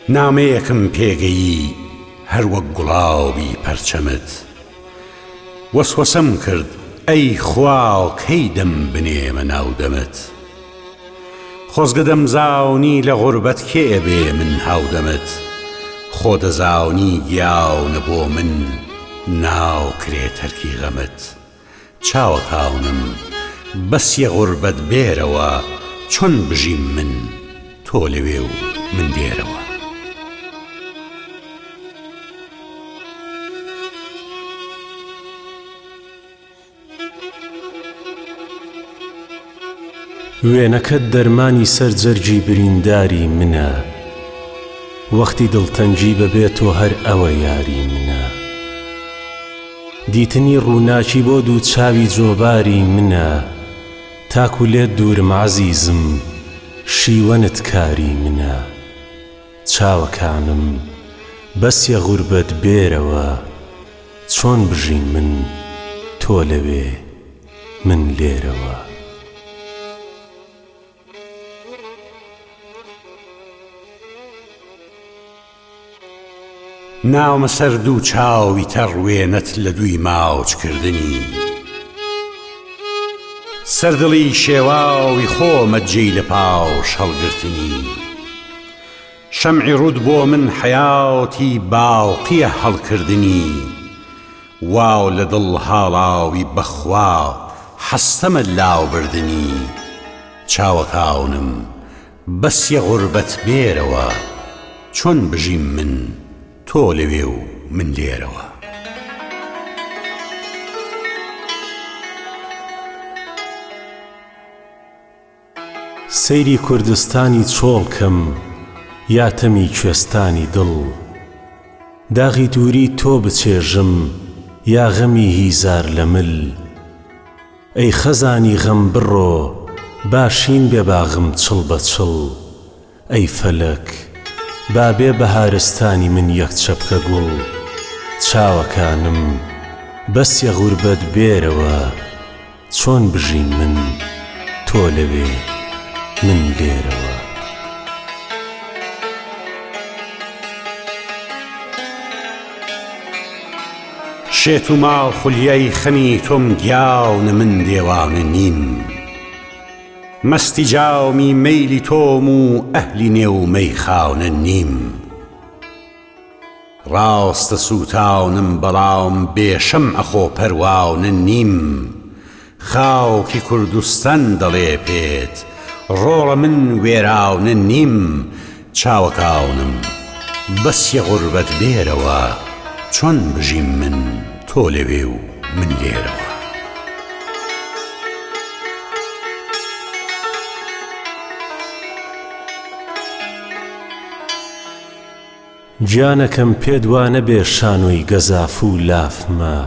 نامەیەکم پێگەیی هەروەک گوڵاوی پەرچەمت وەسوەسەم کرد ئەی خوا کەی دەم بنێمە ناودەمت خۆزگە دەمزاونی لە غوربەت کێ ئەبێ من هاودەمت خۆ دەزاونی گیاونە بۆ من ناوکرێ تەرکی غەمت چاوەکاونم بەسیە غوربەت بێرەوە چۆن بژیم من تۆ لەوێ و من دێرەوە وێنەکەت دەرمانی سەر جەرگی برینداری منە وەختی دڵتەنگی بەبێتۆ هەر ئەوە یاری منە دیتنی ڕووناکی بۆ دوو چاوی جۆباری منە تاکو لێت دوورم عەزیزم شیوەنت کاری منە چاوەکانم بەسیە غوربەت بێرەوە چۆن بژیم من تۆ لەوێ من لێرەوە ناومە سەر دوو چاوی تەڕوێنەت لە دووی ماوچکردنی سەردڵی شێواوی خۆمە جێی لە پاوش هەڵگرتنی شەمعی ڕوود بۆ من حەیاتی باوقیە هەڵکردنی واو لە دڵ هاڵاوی بەخوا حەستەمە لاوبردنی چاوەکاونم بەسیە غوربەت بێرەوە چۆن بژیم من تۆ لەوێ و من لێرەوە سەیری کوردستانی چۆڵکەم یا تەمی کوێستانی دڵ داغی دووری تۆ بچێژم یا غەمی هیزار لە مل ئەی خەزانی غەم بڕۆ باشین بێ باغم چڵ بە چڵ ئەی فەلەک بابێ بەهارستانی من یەک چەپکە گوڵ چاوەکانم بەسیە غوربەت بێرەوە چۆن بژیم من تۆ لەوێ من لێرەوە شێت و ماڵ خولیای خەمی تۆم گیاونە من دێوانە نیم مەستی جاومی مەیلی تۆم و ئەهلی نێو مەیخاونە نیم ڕاستە سوتاونم بەڵام بێ شەمعە خۆ پەرواونە نیم خاوکی کوردستان دەڵێ پێت ڕۆڵە من وێراونە نیم چاوەکاونم بەسیە غوربەت بێرەوە چۆن بژیم من تۆ لەوێ و من لێرەوە گیانەکەم پێدوانە بێ شانۆی گەزاف و لافمە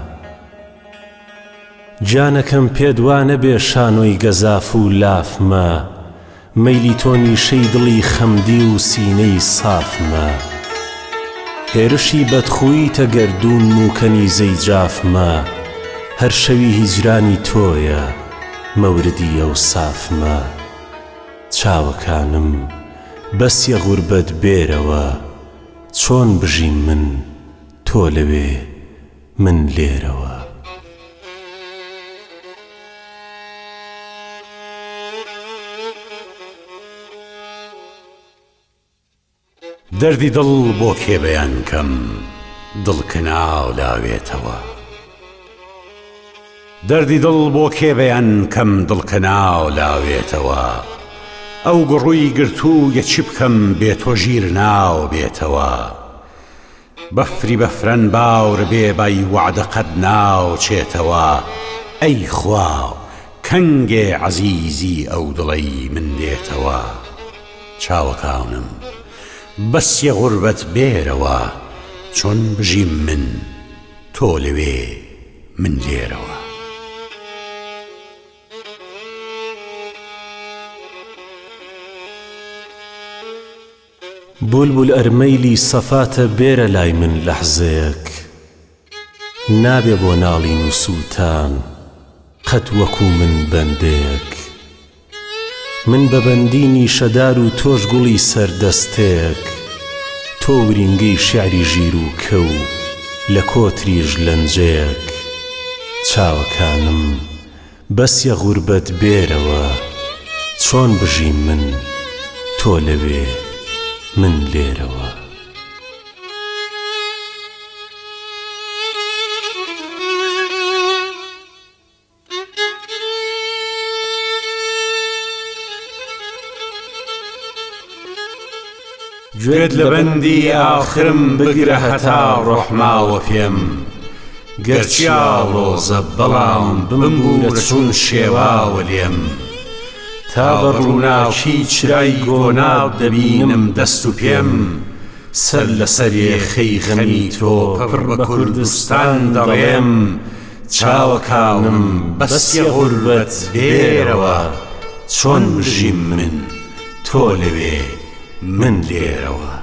گیانەکەم پێدوانە بێ شانۆی گەزاف و لافمە مەیلی تۆ نیشەی دڵی خەمدی و سینەی سافمە هێرشی بەدخووی تەگەردوون و کەنیزەی جافمە هەر شەوی هیجرانی تۆیە مەوردی ئەو سافمە چاوەکانم بەسیە غوربەت بێرەوە چۆن بژیم من تۆ لەوێ من لێرەوە دەردی دڵ بۆ کێ بەیان کەم دڵکەناو لاوێتەوە دەردی دڵ بۆ کێ بەیان کەم دڵکەناو لاوێتەوە ئەو گڕووی گرتوویە چی بکەم بێ تۆ ژیر ناو بێتەوە بەفری بەفرەن باور بێ بای وعدە قەت ناوچێتەوە ئەی خوا کەنگێ عەزیزی ئەو دڵەی من دێتەوە چاوەکانم بەسیە غوربەت بێرەوە چۆن بژیم من تۆ لەوێ من لێرەوە بولبول ئەرمەیلی سەفاتە بێرە لای من لەحزەیەک نابێ بۆ ناڵین و سووتان قەت وەکو من بەندەیەک من بە بەندینی شەدار و تۆش گوڵی سەردەستەیەک تۆ ورینگەی شیعری ژیر و کەو لە کۆتریژ لەنجەیەک چاوەکانم بەسیە غوربەت بێرەوە چۆن بژیم من تۆ لەوێ من لێرەوە گوێت لە بەندی ئاخرم بگرە هەتا ڕۆحماوە پێم گەرچیا ڕۆزە بەڵام بمبورە چون شێواوە لێم تا بە ڕووناکی چرای گۆناو دەبینم دەست و پێم سەر لەسەر یێخەی غەمی تۆ پڕ بە کوردستان دەڕێم چاوەکانم بەسیە غوربەت بێرەوە چۆن بژیم من تۆ لەوێ من لێرەوە